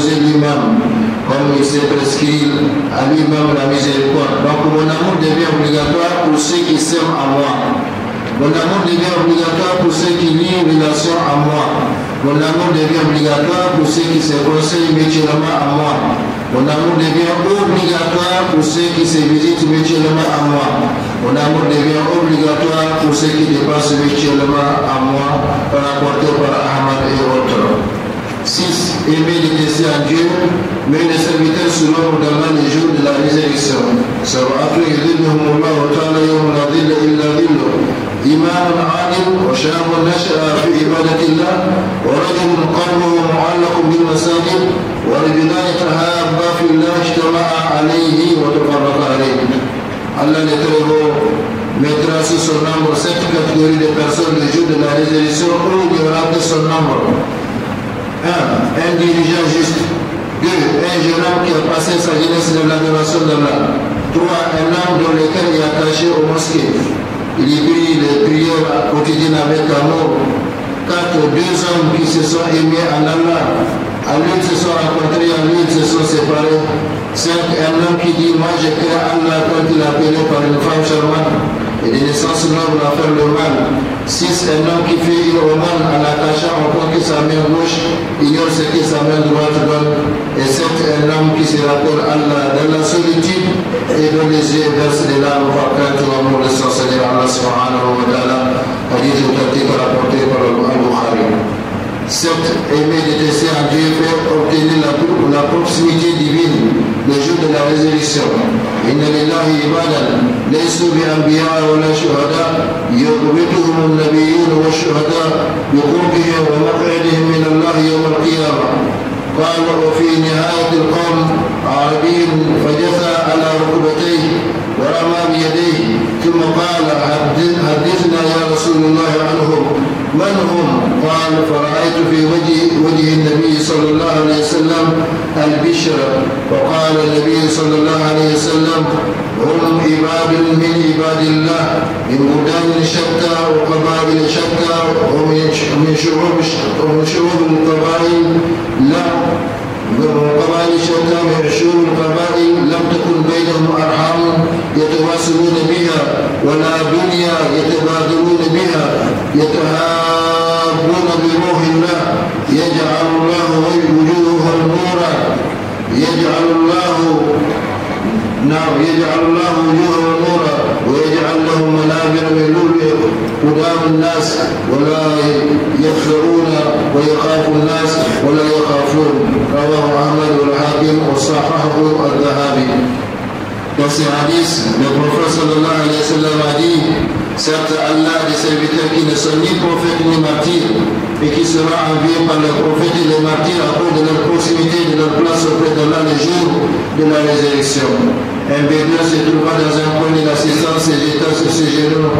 imposé lui-même, comme il s'est prescrit à lui-même la miséricorde. Donc mon amour devient obligatoire pour ceux qui s'aiment à moi. Mon amour devient obligatoire pour ceux qui lient une relation à moi. Mon amour devient obligatoire pour ceux qui se conseillent mutuellement à moi. Mon amour devient obligatoire pour ceux qui se visitent mutuellement à moi. Mon amour devient obligatoire pour ceux qui dépassent mutuellement à moi, rapporté par Ahmad et autres. 6. Aimer détester en Dieu, mais les serviteurs seront dans les jours de la résurrection. إمام عادل وشاب نشأ في عبادة الله ورجل قلبه معلق بالمساجد ورجلان تهابا في الله اجتمعا عليه وتفرقا عليه. Allah les très beaux mettra sous son nombre cette catégorie de personnes le jour de la résurrection où il y aura que son nombre. 1. Un dirigeant juste. 2. Un jeune homme qui a passé sa jeunesse de l'adoration d'Allah. 3. Un homme dont le cœur est attaché aux mosquées. Il prie les prières quotidiennes avec amour. 4. Deux hommes qui se sont aimés en Allah. À l'une se sont rencontrés, à l'une se sont séparés. 5. Un homme qui dit, moi je crains Allah quand il est appelé par une femme charmante et des naissances nobles à faire le mal. 6. Un homme qui fait une aumône en attachant au point que sa main gauche ignore ce que sa main droite donne. Et 7. Un homme qui se rappelle Allah dans la solitude et dont les yeux versent des larmes par crainte ou amour de son Seigneur Allah subhanahu wa ta'ala. Hadith authentique rapporté par Al-Bukhari. 7. Aimer détester en Dieu fait obtenir la proximité divine le jour de la résurrection. Inna lillahi ibadan laysu bi anbiya wa la shuhada yuqbituhum an-nabiyyun wa shuhada biqurbihim wa maq'adihim min Allah yawm al-qiyamah. قال وفي نهاية القوم عربي فجثى على ركبتيه ورمى بيديه ثم قال حدثنا يا رسول الله عنهم من هم؟ قال فرأيت في وجه النبي صلى الله عليه وسلم البشر وقال النبي صلى الله عليه وسلم هم عباد من عباد الله من بلدان شتى وقبائل شتى ومن شعوب القبائل لم تكن بينهم أرحام يتواصلون بها ولا دنيا يتبادلون بها يتهابون بروح الله يجعل الله وجوههم نورا يجعل الله وجوههم نورا ويجعل لهم منابر من لؤلؤ قدام الناس ولا يخشعون ويخاف الناس ولا يخافون. رواه أحمد والحاكم وصححه الذهبي. Dans ces hadiths, le prophète sallallahu alayhi wa sallam a dit, certes Allah a des serviteurs qui ne sont ni prophètes ni martyrs et qui seront enviés par les prophètes et les martyrs à cause de leur proximité et de leur place auprès d'Allah le jour de la résurrection. Un bédouin se trouva dans un coin de l'assistance et jeta sur ses genoux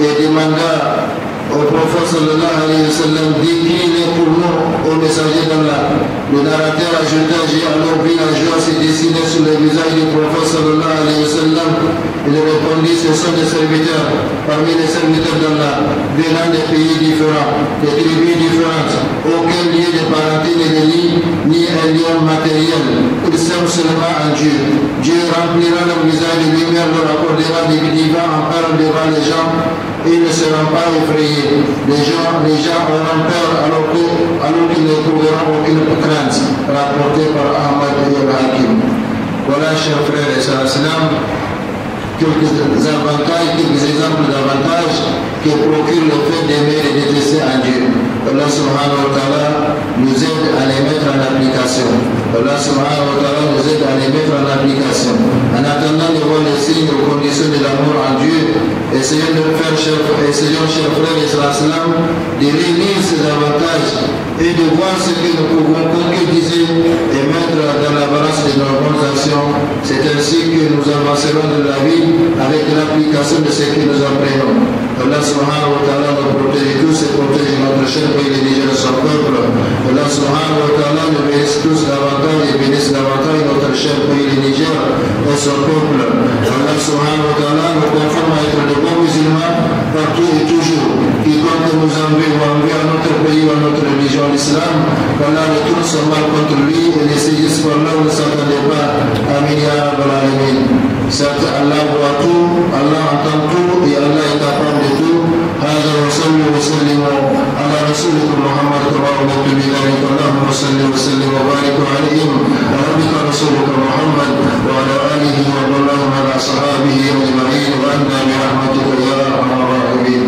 et demanda au prophète sallallahu alayhi wa sallam déclinez pour nous au messager d'Allah. Le narrateur ajouta, j'ai alors vu la joie se dessiner sur le visage du prophète sallallahu alayhi wa sallam. Il répondit, ce sont des serviteurs parmi les serviteurs d'Allah venant des pays différents, des tribus différentes, aucun lien de parenté ne les lie, ni un lien matériel. Ils s'aiment seulement en Dieu. Dieu remplira leur visage de lumière, leur accordera des divins en parlant devant les gens et ils ne seront pas effrayés. Les gens auront peur alors qu'ils n'éprouveront aucune crainte, rapporté par Ahmad et Al-Hakim. Voilà, chers frères et sœurs, quelques avantages, quelques exemples d'avantages que procure le fait d'aimer et détester en Dieu. Allah subhanahu wa ta'ala nous aide à les mettre en application. Allah subhanahu wa ta'ala nous aide à les mettre en application. En attendant de voir les signes aux conditions de l'amour en Dieu, essayons, chers frères et sœurs, de réunir ces avantages et de voir ce que nous pouvons concrétiser et mettre dans la balance de nos bonnes actions. C'est ainsi que nous avancerons de la vie avec l'application de ce que nous apprenons. Allah subhanahu wa ta'ala nous protège tous et protège notre cher pays le Niger et son peuple. Allah subhanahu wa ta'ala nous bénisse tous davantage et bénisse davantage notre cher pays le Niger et son peuple. Allah subhanahu wa ta'ala nous conforme à être de bons musulmans partout et toujours. Quiconque nous envie ou envie à notre pays ou à notre religion, l'islam, Allah retourne son mal contre lui et laisse وبارك عليهم بك رسولك محمد وعلى آله ومن على أصحابه أجمعين وأنا برحمتك يا أرحم الراحمين.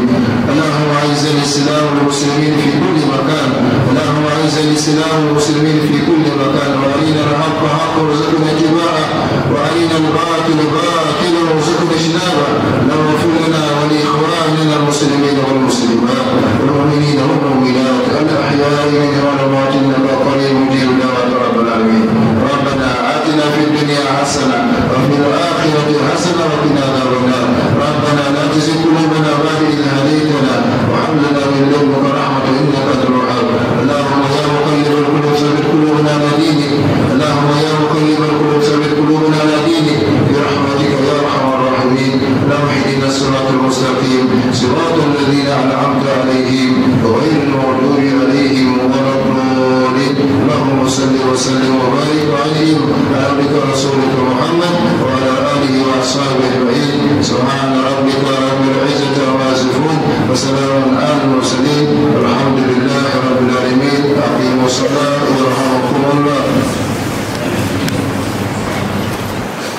اللهم أعز الإسلام والمسلمين في كل مكان، اللهم أعز الإسلام والمسلمين في كل مكان، وأرنا الحق حقا وارزقنا اتباعه، وأرنا الباطل باطلا وارزقنا اجتنابه. اللهم اغفر لنا ولإخواننا المسلمين والمسلمات والمؤمنين والمؤمنات الأحياء منهم والأموات إنك قريب مجيب دعوات رب العالمين. ربنا آتنا في الدنيا حسنة وفي الآخرة حسنة وقنا عذاب النار. ربنا لا تزغ قلوبنا بعد إذ هديتنا وهب لنا من لدنك رحمة إنك أنت الوهاب. اللهم يا مقلب القلوب ثبت قلوبنا على دينك، اللهم يا مقلب القلوب ثبت قلوبنا على دينك برحمتك يا أرحم الراحمين. اللهم اهدنا الصراط المستقيم صراط الذين أنعمت عليهم غير المغضوب عليهم ولا الضالين. اللهم صل وسلم وبارك عليهم على عبدك رسولك محمد وعلى آله وأصحابه أجمعين. سبحان ربك رب العزة عما يصفون وسلام على